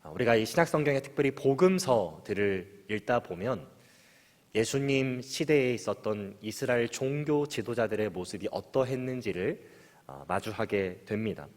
우리가 이 신약성경에 특별히 복음서들을 읽다 보면 예수님 시대에 있었던 이스라엘 종교 지도자들의 모습이 어떠했는지를 마주하게 됩니다.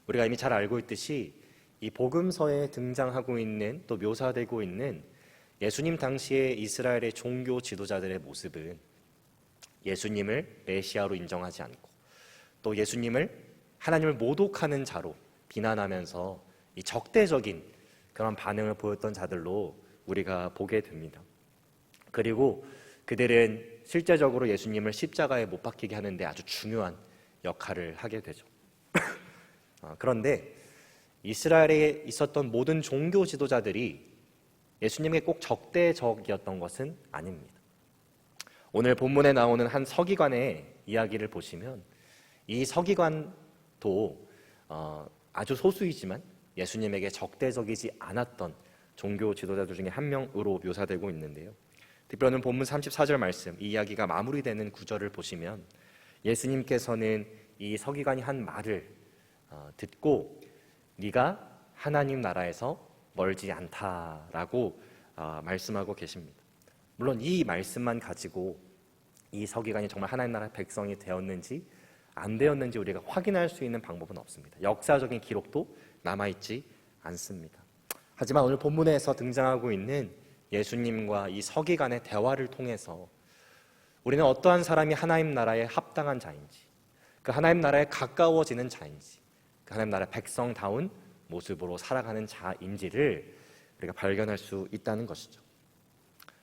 우리가 이미 잘 알고 있듯이 이 복음서에 등장하고 있는, 또 묘사되고 있는 예수님 당시의 이스라엘의 종교 지도자들의 모습은 예수님을 메시아로 인정하지 않고 또 예수님을 하나님을 모독하는 자로 비난하면서 이 적대적인 그런 반응을 보였던 자들로 우리가 보게 됩니다. 그리고 그들은 실제적으로 예수님을 십자가에 못 박히게 하는데 아주 중요한 역할을 하게 되죠. 그런데 이스라엘에 있었던 모든 종교 지도자들이 예수님에게 꼭 적대적이었던 것은 아닙니다. 오늘 본문에 나오는 한 서기관의 이야기를 보시면 이 서기관도 아주 소수이지만 예수님에게 적대적이지 않았던 종교 지도자들 중에 한 명으로 묘사되고 있는데요. 특별히 본문 34절 말씀, 이 이야기가 마무리되는 구절을 보시면 예수님께서는 이 서기관이 한 말을 듣고 네가 하나님 나라에서 멀지 않다라고 말씀하고 계십니다. 물론 이 말씀만 가지고 이 서기관이 정말 하나님 나라의 백성이 되었는지 안 되었는지 우리가 확인할 수 있는 방법은 없습니다. 역사적인 기록도 남아있지 않습니다. 하지만 오늘 본문에서 등장하고 있는 예수님과 이 서기관의 대화를 통해서 우리는 어떠한 사람이 하나님 나라에 합당한 자인지, 그 하나님 나라에 가까워지는 자인지, 그 하나님 나라의 백성다운 모습으로 살아가는 자인지를 우리가 발견할 수 있다는 것이죠.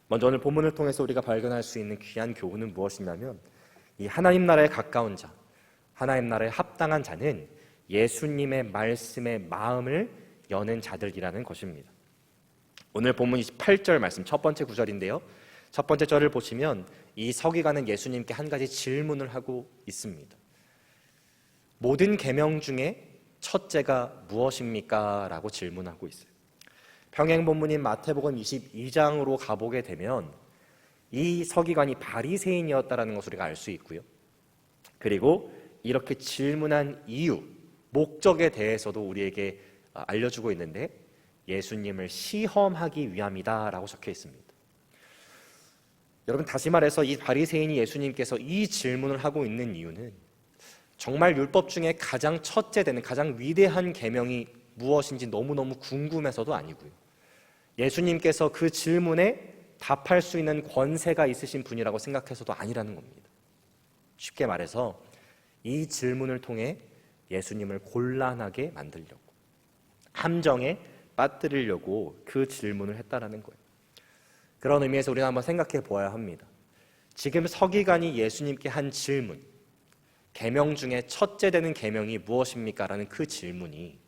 먼저 오늘 본문을 통해서 우리가 발견할 수 있는 귀한 교훈은 무엇이냐면 이 하나님 나라에 가까운 자, 하나님 나라에 합당한 자는 예수님의 말씀에 마음을 여는 자들이라는 것입니다. 오늘 본문 28절 말씀 첫 번째 구절인데요, 첫 번째 절을 보시면 이 서기관은 예수님께 한 가지 질문을 하고 있습니다. 모든 계명 중에 첫째가 무엇입니까? 라고 질문하고 있어요. 평행 본문인 마태복음 22장으로 가보게 되면 이 서기관이 바리새인이었다라는 것을 우리가 알 수 있고요. 그리고 이렇게 질문한 이유, 목적에 대해서도 우리에게 알려주고 있는데 예수님을 시험하기 위함이다라고 적혀 있습니다. 여러분, 다시 말해서 이 바리새인이 예수님께서 이 질문을 하고 있는 이유는 정말 율법 중에 가장 첫째 되는 가장 위대한 계명이 무엇인지 너무너무 궁금해서도 아니고요, 예수님께서 그 질문에 답할 수 있는 권세가 있으신 분이라고 생각해서도 아니라는 겁니다. 쉽게 말해서 이 질문을 통해 예수님을 곤란하게 만들려고, 함정에 빠뜨리려고 그 질문을 했다라는 거예요. 그런 의미에서 우리는 한번 생각해 보아야 합니다. 지금 서기관이 예수님께 한 질문, 계명 중에 첫째 되는 계명이 무엇입니까? 라는 그 질문이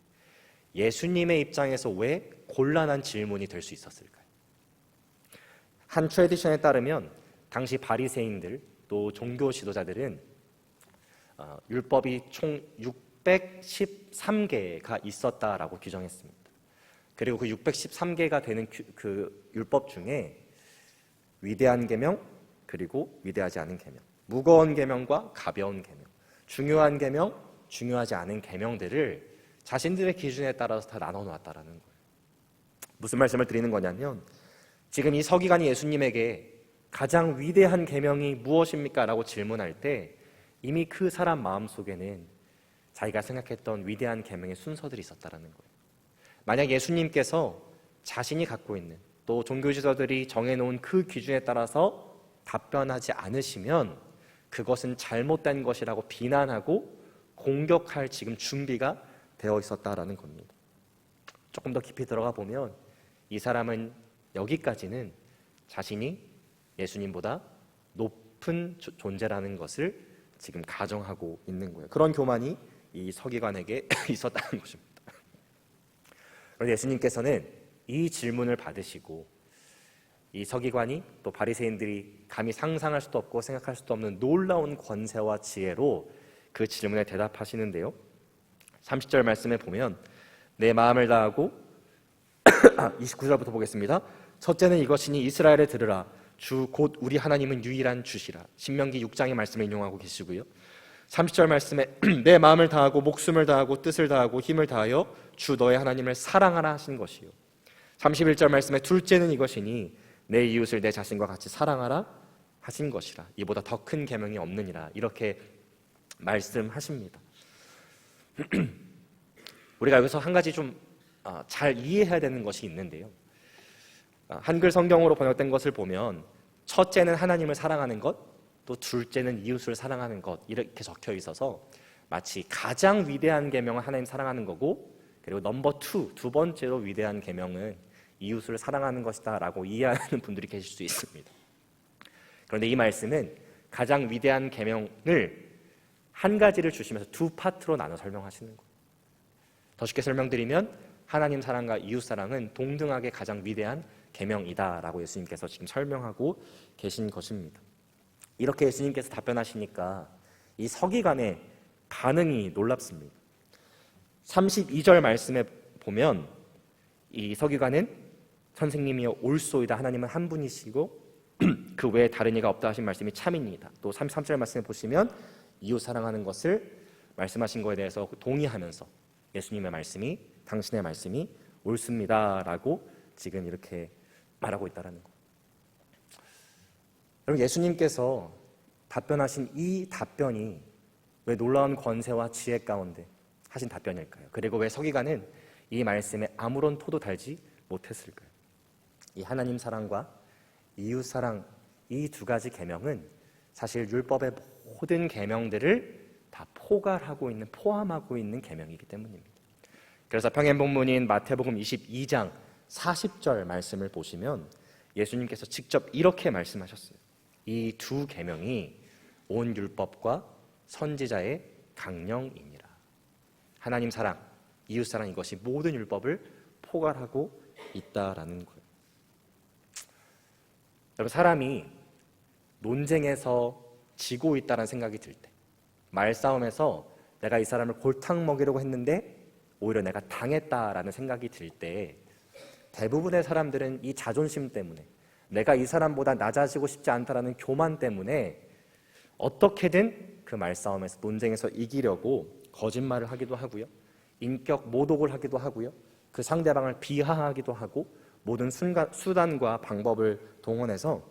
예수님의 입장에서 왜 곤란한 질문이 될 수 있었을까요? 한 트래디션에 따르면 당시 바리새인들 또 종교 지도자들은 율법이 총 613개가 있었다라고 규정했습니다. 그리고 그 613개가 되는 그 율법 중에 위대한 계명, 그리고 위대하지 않은 계명, 무거운 계명과 가벼운 계명, 중요한 계명, 중요하지 않은 계명들을 자신들의 기준에 따라서 다 나눠 놨다라는 거예요. 무슨 말씀을 드리는 거냐면 지금 이 서기관이 예수님에게 가장 위대한 계명이 무엇입니까? 라고 질문할 때 이미 그 사람 마음속에는 자기가 생각했던 위대한 계명의 순서들이 있었다라는 거예요. 만약 예수님께서 자신이 갖고 있는, 또 종교 지도자들이 정해놓은 그 기준에 따라서 답변하지 않으시면 그것은 잘못된 것이라고 비난하고 공격할 지금 준비가 되어 있었다라는 겁니다. 조금 더 깊이 들어가 보면 이 사람은 여기까지는 자신이 예수님보다 높은 존재라는 것을 지금 가정하고 있는 거예요. 그런 교만이 이 서기관에게 있었다는 것입니다. 그런데 예수님께서는 이 질문을 받으시고 이 서기관이 또 바리새인들이 감히 상상할 수도 없고 생각할 수도 없는 놀라운 권세와 지혜로 그 질문에 대답하시는데요, 30절 말씀에 보면 내 마음을 다하고 29절부터 보겠습니다. 첫째는 이것이니 이스라엘에 들으라, 주 곧 우리 하나님은 유일한 주시라. 신명기 6장의 말씀을 인용하고 계시고요, 30절 말씀에 내 마음을 다하고 목숨을 다하고 뜻을 다하고 힘을 다하여 주 너의 하나님을 사랑하라 하신 것이요 31절 말씀에 둘째는 이것이니 내 이웃을 내 자신과 같이 사랑하라 하신 것이라 이보다 더 큰 계명이 없느니라 이렇게 말씀하십니다. 우리가 여기서 한 가지 좀 잘 이해해야 되는 것이 있는데요. 한글 성경으로 번역된 것을 보면 첫째는 하나님을 사랑하는 것, 또 둘째는 이웃을 사랑하는 것 이렇게 적혀 있어서 마치 가장 위대한 계명은 하나님 사랑하는 거고 그리고 넘버 2, 두 번째로 위대한 계명은 이웃을 사랑하는 것이다 라고 이해하는 분들이 계실 수 있습니다. 그런데 이 말씀은 가장 위대한 계명을 한 가지를 주시면서 두 파트로 나눠 설명하시는 거예요. 더 쉽게 설명드리면 하나님 사랑과 이웃 사랑은 동등하게 가장 위대한 계명이다 라고 예수님께서 지금 설명하고 계신 것입니다. 이렇게 예수님께서 답변하시니까 이 서기관의 반응이 놀랍습니다. 32절 말씀에 보면 이 서기관은 선생님이여 옳소이다 하나님은 한 분이시고 그 외에 다른 이가 없다 하신 말씀이 참입니다. 또 33절 말씀에 보시면 이웃 사랑하는 것을 말씀하신 것에 대해서 동의하면서 예수님의 말씀이 당신의 말씀이 옳습니다 라고 지금 이렇게 말하고 있다는 거. 여러분 예수님께서 답변하신 이 답변이 왜 놀라운 권세와 지혜 가운데 하신 답변일까요? 그리고 왜 서기관은 이 말씀에 아무런 토도 달지 못했을까요? 이 하나님 사랑과 이웃 사랑 이 두 가지 계명은 사실 율법의 모든 계명들을 다 포함하고 있는 계명이기 때문입니다. 그래서 평행 본문인 마태복음 22장 40절 말씀을 보시면 예수님께서 직접 이렇게 말씀하셨어요. 이 두 계명이 온 율법과 선지자의 강령이니라. 하나님 사랑, 이웃 사랑 이것이 모든 율법을 포괄하고 있다라는 거예요. 여러분 사람이 논쟁에서 지고 있다는 생각이 들 때, 말싸움에서 내가 이 사람을 골탕 먹이려고 했는데 오히려 내가 당했다라는 생각이 들 때 대부분의 사람들은 이 자존심 때문에 내가 이 사람보다 낮아지고 싶지 않다라는 교만 때문에 어떻게든 그 말싸움에서 논쟁에서 이기려고 거짓말을 하기도 하고요. 인격 모독을 하기도 하고요. 그 상대방을 비하하기도 하고 모든 수단과 방법을 동원해서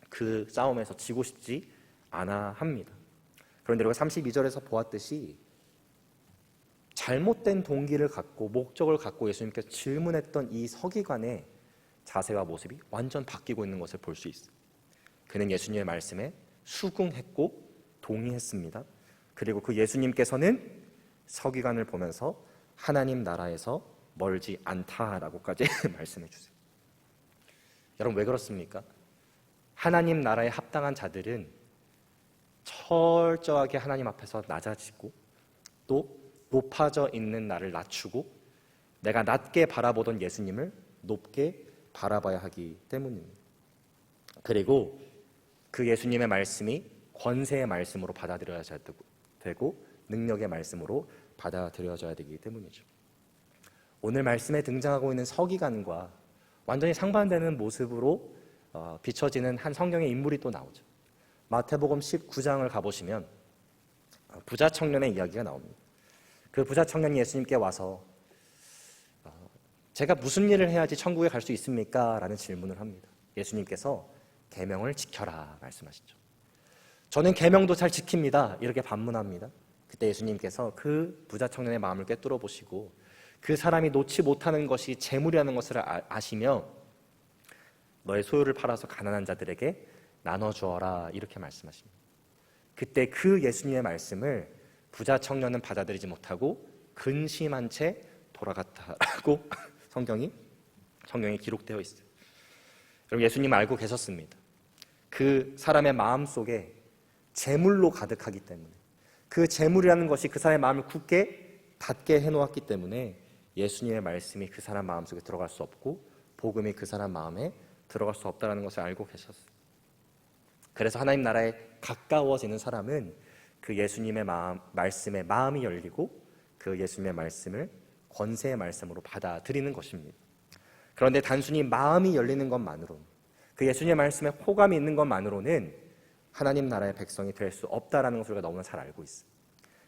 그 싸움에서 지고 싶지 않아 합니다. 그런데 우리가 32절에서 보았듯이 잘못된 동기를 갖고 목적을 갖고 예수님께서 질문했던 이 서기관의 자세와 모습이 완전 바뀌고 있는 것을 볼 수 있어요. 그는 예수님의 말씀에 수긍했고 동의했습니다. 그리고 그 예수님께서는 서기관을 보면서 하나님 나라에서 멀지 않다라고까지 말씀해 주세요. 여러분 왜 그렇습니까? 하나님 나라에 합당한 자들은 철저하게 하나님 앞에서 낮아지고 또 높아져 있는 나를 낮추고 내가 낮게 바라보던 예수님을 높게 바라봐야 하기 때문입니다. 그리고 그 예수님의 말씀이 권세의 말씀으로 받아들여져야 되고 능력의 말씀으로 받아들여져야 되기 때문이죠. 오늘 말씀에 등장하고 있는 서기관과 완전히 상반되는 모습으로 비춰지는 한 성경의 인물이 또 나오죠. 마태복음 19장을 가보시면 부자 청년의 이야기가 나옵니다. 그 부자 청년이 예수님께 와서 제가 무슨 일을 해야지 천국에 갈 수 있습니까? 라는 질문을 합니다. 예수님께서 계명을 지켜라 말씀하시죠. 저는 계명도 잘 지킵니다. 이렇게 반문합니다. 그때 예수님께서 그 부자 청년의 마음을 꿰뚫어 보시고 그 사람이 놓지 못하는 것이 재물이라는 것을 아시며 너의 소유를 팔아서 가난한 자들에게 나눠주어라 이렇게 말씀하십니다. 그때 그 예수님의 말씀을 부자 청년은 받아들이지 못하고 근심한 채 돌아갔다라고 성경에 기록되어 있어요. 여러분 예수님 알고 계셨습니다. 그 사람의 마음 속에 재물로 가득하기 때문에 그 재물이라는 것이 그 사람의 마음을 굳게 닫게 해놓았기 때문에 예수님의 말씀이 그 사람 마음속에 들어갈 수 없고 복음이 그 사람 마음에 들어갈 수 없다는 것을 알고 계셨어요. 그래서 하나님 나라에 가까워지는 사람은 그 예수님의 말씀에 마음이 열리고 그 예수님의 말씀을 권세의 말씀으로 받아들이는 것입니다. 그런데 단순히 마음이 열리는 것만으로는 그 예수님의 말씀에 호감이 있는 것만으로는 하나님 나라의 백성이 될 수 없다는 것을 우리가 너무나 잘 알고 있어요.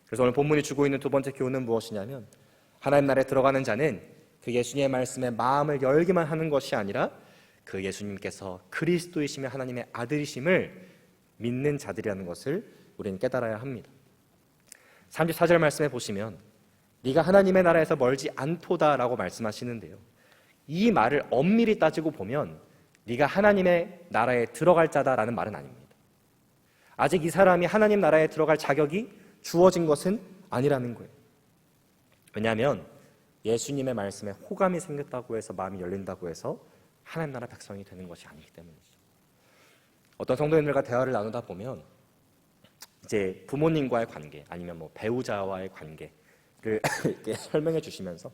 그래서 오늘 본문이 주고 있는 두 번째 교훈은 무엇이냐면 하나님 나라에 들어가는 자는 그 예수님의 말씀에 마음을 열기만 하는 것이 아니라 그 예수님께서 그리스도이시며 하나님의 아들이심을 믿는 자들이라는 것을 우리는 깨달아야 합니다. 34절 말씀에 보시면 네가 하나님의 나라에서 멀지 않도다라고 말씀하시는데요, 이 말을 엄밀히 따지고 보면 네가 하나님의 나라에 들어갈 자다라는 말은 아닙니다. 아직 이 사람이 하나님 나라에 들어갈 자격이 주어진 것은 아니라는 거예요. 왜냐하면 예수님의 말씀에 호감이 생겼다고 해서 마음이 열린다고 해서 하나님 나라 백성이 되는 것이 아니기 때문이죠. 어떤 성도님들과 대화를 나누다 보면 이제 부모님과의 관계 아니면 뭐 배우자와의 관계를 이렇게 설명해 주시면서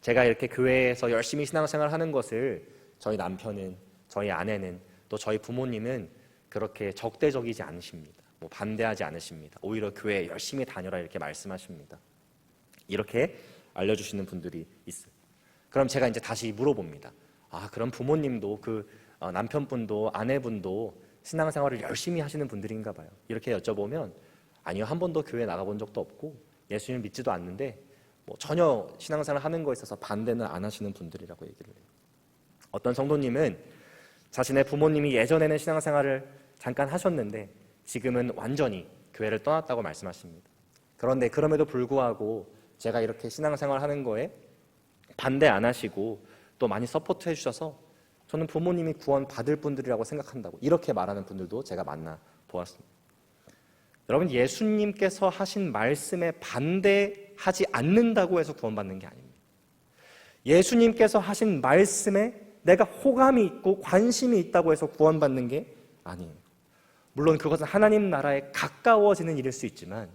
제가 이렇게 교회에서 열심히 신앙생활을 하는 것을 저희 남편은, 저희 아내는, 또 저희 부모님은 그렇게 적대적이지 않으십니다. 뭐 반대하지 않으십니다. 오히려 교회에 열심히 다녀라 이렇게 말씀하십니다. 이렇게 알려주시는 분들이 있어요. 그럼 제가 이제 다시 물어봅니다. 그럼 부모님도 남편분도 아내분도 신앙생활을 열심히 하시는 분들인가 봐요. 이렇게 여쭤보면 아니요, 한 번도 교회 나가본 적도 없고 예수님 믿지도 않는데 뭐 전혀 신앙생활 하는 거에 있어서 반대는 안 하시는 분들이라고 얘기를 해요. 어떤 성도님은 자신의 부모님이 예전에는 신앙생활을 잠깐 하셨는데 지금은 완전히 교회를 떠났다고 말씀하십니다. 그런데 그럼에도 불구하고 제가 이렇게 신앙생활 하는 거에 반대 안 하시고 또 많이 서포트 해주셔서 저는 부모님이 구원 받을 분들이라고 생각한다고 이렇게 말하는 분들도 제가 만나 보았습니다. 여러분, 예수님께서 하신 말씀에 반대하지 않는다고 해서 구원받는 게 아닙니다. 예수님께서 하신 말씀에 내가 호감이 있고 관심이 있다고 해서 구원받는 게 아니에요. 물론 그것은 하나님 나라에 가까워지는 일일 수 있지만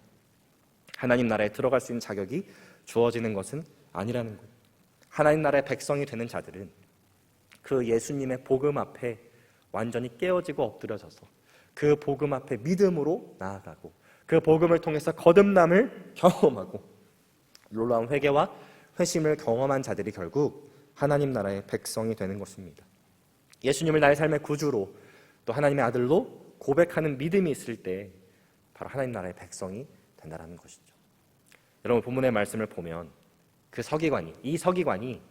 하나님 나라에 들어갈 수 있는 자격이 주어지는 것은 아니라는 거예요. 하나님 나라의 백성이 되는 자들은 그 예수님의 복음 앞에 완전히 깨어지고 엎드려져서 그 복음 앞에 믿음으로 나아가고 그 복음을 통해서 거듭남을 경험하고 놀라운 회개와 회심을 경험한 자들이 결국 하나님 나라의 백성이 되는 것입니다. 예수님을 나의 삶의 구주로 또 하나님의 아들로 고백하는 믿음이 있을 때 바로 하나님 나라의 백성이 된다는 것이죠. 여러분, 본문의 말씀을 보면 이 서기관이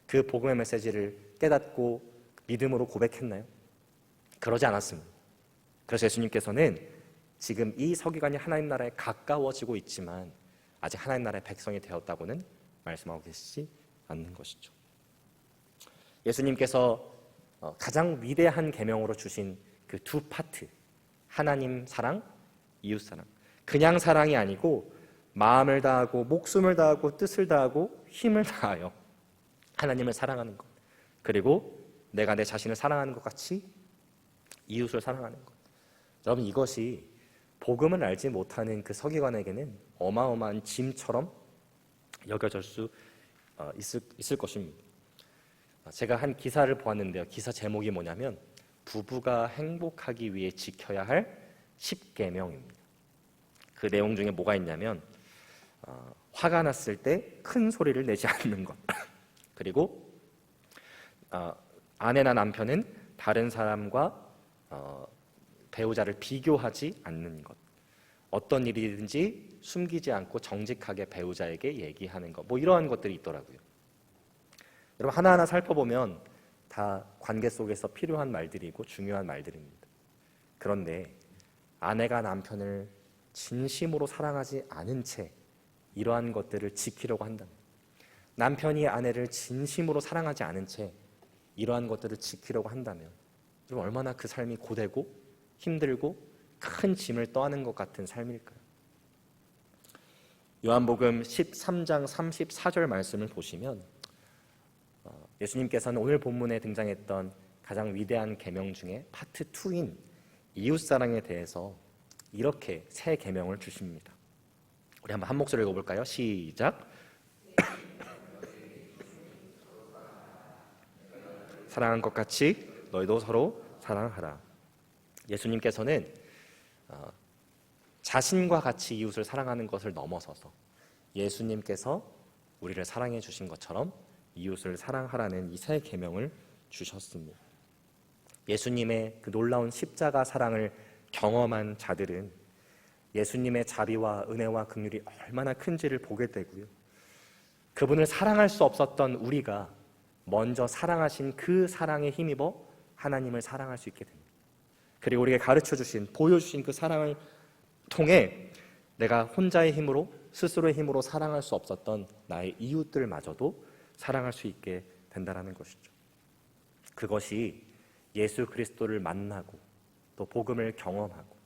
그 복음의 메시지를 깨닫고 믿음으로 고백했나요? 그러지 않았습니다. 그래서 예수님께서는 지금 이 서기관이 하나님 나라에 가까워지고 있지만 아직 하나님 나라의 백성이 되었다고는 말씀하고 계시지 않는 것이죠. 예수님께서 가장 위대한 계명으로 주신 그 두 파트, 하나님 사랑, 이웃 사랑, 그냥 사랑이 아니고 마음을 다하고 목숨을 다하고 뜻을 다하고 힘을 다하여 하나님을 사랑하는 것, 그리고 내가 내 자신을 사랑하는 것 같이 이웃을 사랑하는 것. 여러분, 이것이 복음을 알지 못하는 그 서기관에게는 어마어마한 짐처럼 여겨질 수 있을 것입니다. 제가 한 기사를 보았는데요, 기사 제목이 뭐냐면 부부가 행복하기 위해 지켜야 할 10계명입니다. 그 내용 중에 뭐가 있냐면 화가 났을 때 큰 소리를 내지 않는 것, 그리고 아내나 남편은 다른 사람과 배우자를 비교하지 않는 것, 어떤 일이든지 숨기지 않고 정직하게 배우자에게 얘기하는 것, 뭐 이러한 것들이 있더라고요. 여러분, 하나하나 살펴보면 다 관계 속에서 필요한 말들이고 중요한 말들입니다. 그런데 아내가 남편을 진심으로 사랑하지 않은 채 이러한 것들을 지키려고 한다면, 남편이 아내를 진심으로 사랑하지 않은 채 이러한 것들을 지키려고 한다면 얼마나 그 삶이 고되고 힘들고 큰 짐을 떠안는 것 같은 삶일까요? 요한복음 13장 34절 말씀을 보시면 예수님께서는 오늘 본문에 등장했던 가장 위대한 계명 중에 파트 2인 이웃사랑에 대해서 이렇게 새 계명을 주십니다. 우리 한번 한 목소리로 읽어볼까요? 시작. 사랑한 것 같이 너희도 서로 사랑하라. 예수님께서는 자신과 같이 이웃을 사랑하는 것을 넘어서서 예수님께서 우리를 사랑해 주신 것처럼 이웃을 사랑하라는 이 새 계명을 주셨습니다. 예수님의 그 놀라운 십자가 사랑을 경험한 자들은 예수님의 자비와 은혜와 긍휼이 얼마나 큰지를 보게 되고요, 그분을 사랑할 수 없었던 우리가 먼저 사랑하신 그 사랑에 힘입어 하나님을 사랑할 수 있게 됩니다. 그리고 우리에게 가르쳐주신, 보여주신 그 사랑을 통해 내가 혼자의 힘으로, 스스로의 힘으로 사랑할 수 없었던 나의 이웃들마저도 사랑할 수 있게 된다는 것이죠. 그것이 예수 그리스도를 만나고 또 복음을 경험하고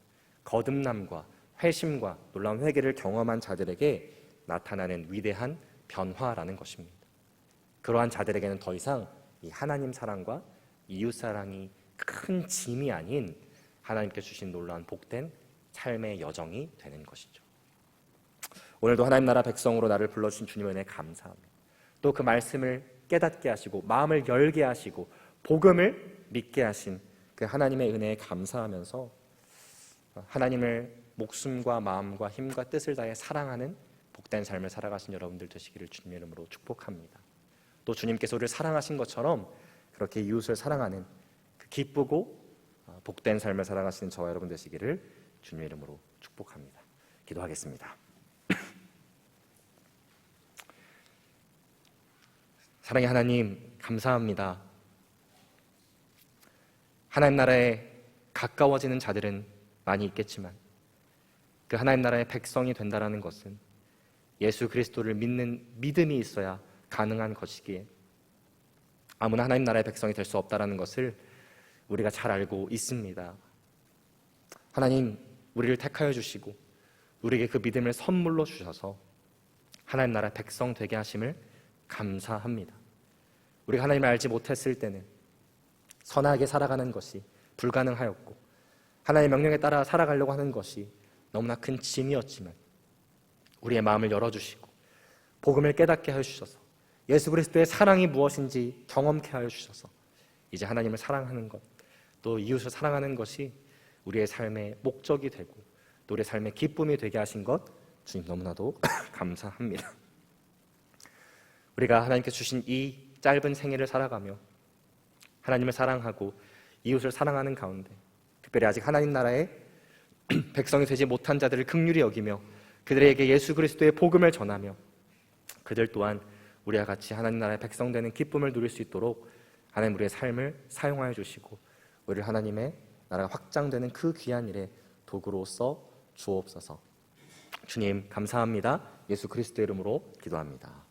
거듭남과 회심과 놀라운 회개를 경험한 자들에게 나타나는 위대한 변화라는 것입니다. 그러한 자들에게는 더 이상 이 하나님 사랑과 이웃 사랑이 큰 짐이 아닌 하나님께 주신 놀라운 복된 삶의 여정이 되는 것이죠. 오늘도 하나님 나라 백성으로 나를 불러주신 주님의 은혜에 감사합니다. 또 그 말씀을 깨닫게 하시고 마음을 열게 하시고 복음을 믿게 하신 그 하나님의 은혜에 감사하면서 하나님을 목숨과 마음과 힘과 뜻을 다해 사랑하는 복된 삶을 살아가신 여러분들 되시기를 주님의 이름으로 축복합니다. 또 주님께서 우리를 사랑하신 것처럼 그렇게 이웃을 사랑하는 그 기쁘고 복된 삶을 살아가시는 저와 여러분 되시기를 주님의 이름으로 축복합니다. 기도하겠습니다. 사랑의 하나님, 감사합니다. 하나님 나라에 가까워지는 자들은 많이 있겠지만 그 하나님 나라의 백성이 된다는 것은 예수 그리스도를 믿는 믿음이 있어야 가능한 것이기에 아무나 하나님 나라의 백성이 될 수 없다는 것을 우리가 잘 알고 있습니다. 하나님, 우리를 택하여 주시고 우리에게 그 믿음을 선물로 주셔서 하나님 나라의 백성 되게 하심을 감사합니다. 우리가 하나님을 알지 못했을 때는 선하게 살아가는 것이 불가능하였고 하나님의 명령에 따라 살아가려고 하는 것이 너무나 큰 짐이었지만 우리의 마음을 열어주시고 복음을 깨닫게 하여 주셔서 예수 그리스도의 사랑이 무엇인지 경험케 하여 주셔서 이제 하나님을 사랑하는 것, 또 이웃을 사랑하는 것이 우리의 삶의 목적이 되고 또 우리의 삶의 기쁨이 되게 하신 것 주님 너무나도 감사합니다. 우리가 하나님께 주신 이 짧은 생애를 살아가며 하나님을 사랑하고 이웃을 사랑하는 가운데 특별히 아직 하나님 나라의 백성이 되지 못한 자들을 긍휼히 여기며 그들에게 예수 그리스도의 복음을 전하며 그들 또한 우리와 같이 하나님 나라의 백성 되는 기쁨을 누릴 수 있도록 하나님 우리의 삶을 사용하여 주시고 우리를 하나님의 나라가 확장되는 그 귀한 일에 도구로 써 주옵소서. 주님 감사합니다. 예수 그리스도의 이름으로 기도합니다.